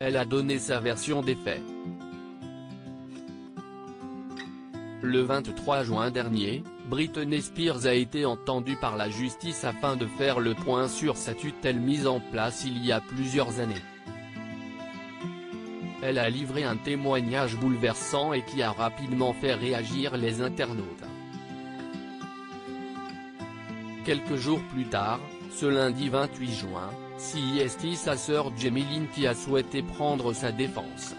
elle a donné sa version des faits. Le 23 juin dernier, Britney Spears a été entendue par la justice afin de faire le point sur sa tutelle mise en place il y a plusieurs années. Elle a livré un témoignage bouleversant et qui a rapidement fait réagir les internautes. Quelques jours plus tard, ce lundi 28 juin, c'est sa sœur Jamie Lynn qui a souhaité prendre sa défense.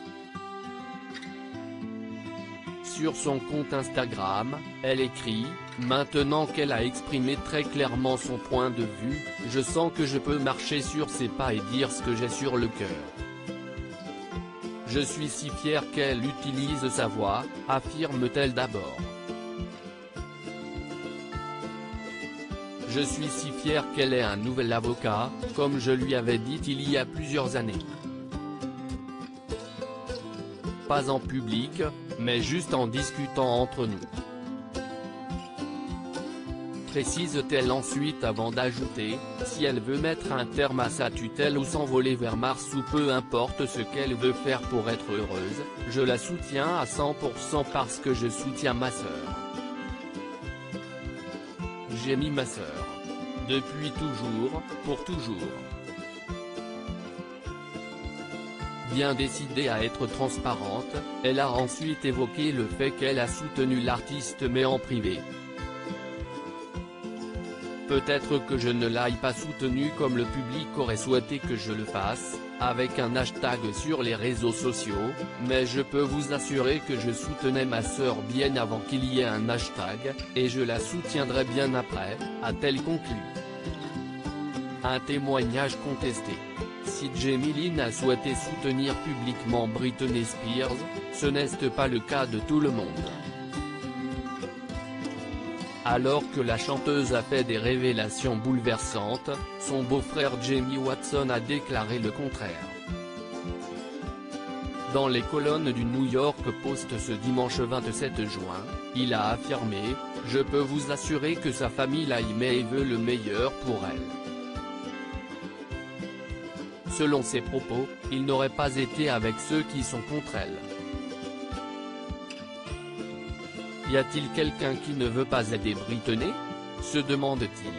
Sur son compte Instagram, elle écrit « Maintenant qu'elle a exprimé très clairement son point de vue, je sens que je peux marcher sur ses pas et dire ce que j'ai sur le cœur. Je suis si fière qu'elle utilise sa voix », affirme-t-elle d'abord. Je suis si fière qu'elle ait un nouvel avocat, comme je lui avais dit il y a plusieurs années. Pas en public, mais juste en discutant entre nous. Précise-t-elle ensuite avant d'ajouter, si elle veut mettre un terme à sa tutelle ou s'envoler vers Mars ou peu importe ce qu'elle veut faire pour être heureuse, je la soutiens à 100% parce que je soutiens ma sœur. J'ai mis ma sœur. Depuis toujours, pour toujours. Bien décidée à être transparente, elle a ensuite évoqué le fait qu'elle a soutenu l'artiste mais en privé. Peut-être que je ne l'aille pas soutenu comme le public aurait souhaité que je le fasse, avec un hashtag sur les réseaux sociaux, mais je peux vous assurer que je soutenais ma sœur bien avant qu'il y ait un hashtag, et je la soutiendrai bien après, a-t-elle conclu. Un témoignage contesté. Si Jamie Lynn a souhaité soutenir publiquement Britney Spears, ce n'est pas le cas de tout le monde. Alors que la chanteuse a fait des révélations bouleversantes, son beau-frère Jamie Watson a déclaré le contraire. Dans les colonnes du New York Post ce dimanche 27 juin, il a affirmé « Je peux vous assurer que sa famille l'aimait et veut le meilleur pour elle ». Selon ses propos, il n'aurait pas été avec ceux qui sont contre elle. Y a-t-il quelqu'un qui ne veut pas aider Britney ? Se demande-t-il.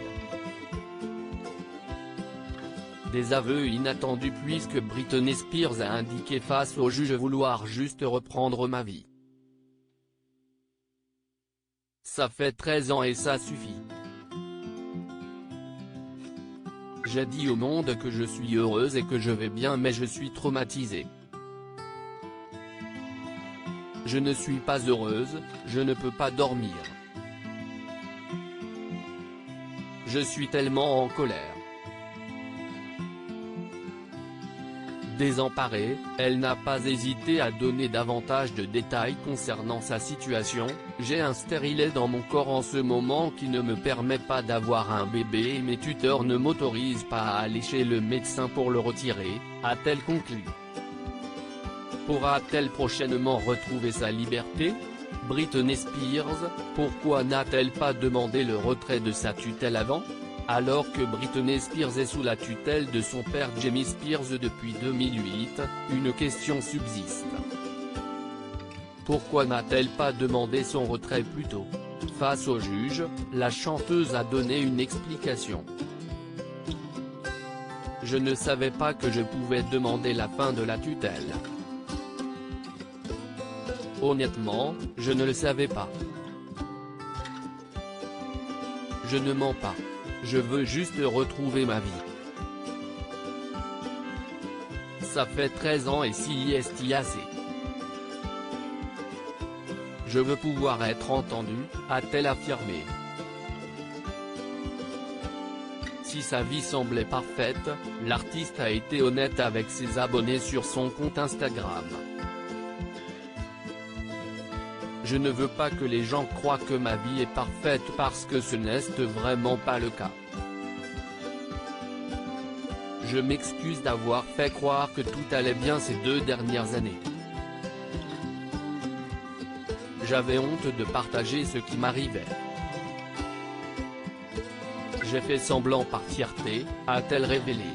Des aveux inattendus puisque Britney Spears a indiqué face au juge vouloir juste reprendre ma vie. Ça fait 13 ans et ça suffit. J'ai dit au monde que je suis heureuse et que je vais bien mais je suis traumatisée. Je ne suis pas heureuse, je ne peux pas dormir. Je suis tellement en colère. Désemparée, elle n'a pas hésité à donner davantage de détails concernant sa situation. J'ai un stérilet dans mon corps en ce moment qui ne me permet pas d'avoir un bébé et mes tuteurs ne m'autorisent pas à aller chez le médecin pour le retirer, a-t-elle conclu. Pourra-t-elle prochainement retrouver sa liberté ? Britney Spears, pourquoi n'a-t-elle pas demandé le retrait de sa tutelle avant ? Alors que Britney Spears est sous la tutelle de son père Jamie Spears depuis 2008, une question subsiste. Pourquoi n'a-t-elle pas demandé son retrait plus tôt ? Face au juge, la chanteuse a donné une explication. Je ne savais pas que je pouvais demander la fin de la tutelle. Honnêtement, je ne le savais pas. Je ne mens pas. Je veux juste retrouver ma vie. Ça fait 13 ans et si assez. Je veux pouvoir être entendue, a-t-elle affirmé. Si sa vie semblait parfaite, l'artiste a été honnête avec ses abonnés sur son compte Instagram. Je ne veux pas que les gens croient que ma vie est parfaite parce que ce n'est vraiment pas le cas. Je m'excuse d'avoir fait croire que tout allait bien ces 2 dernières années. J'avais honte de partager ce qui m'arrivait. J'ai fait semblant par fierté, a-t-elle révélé.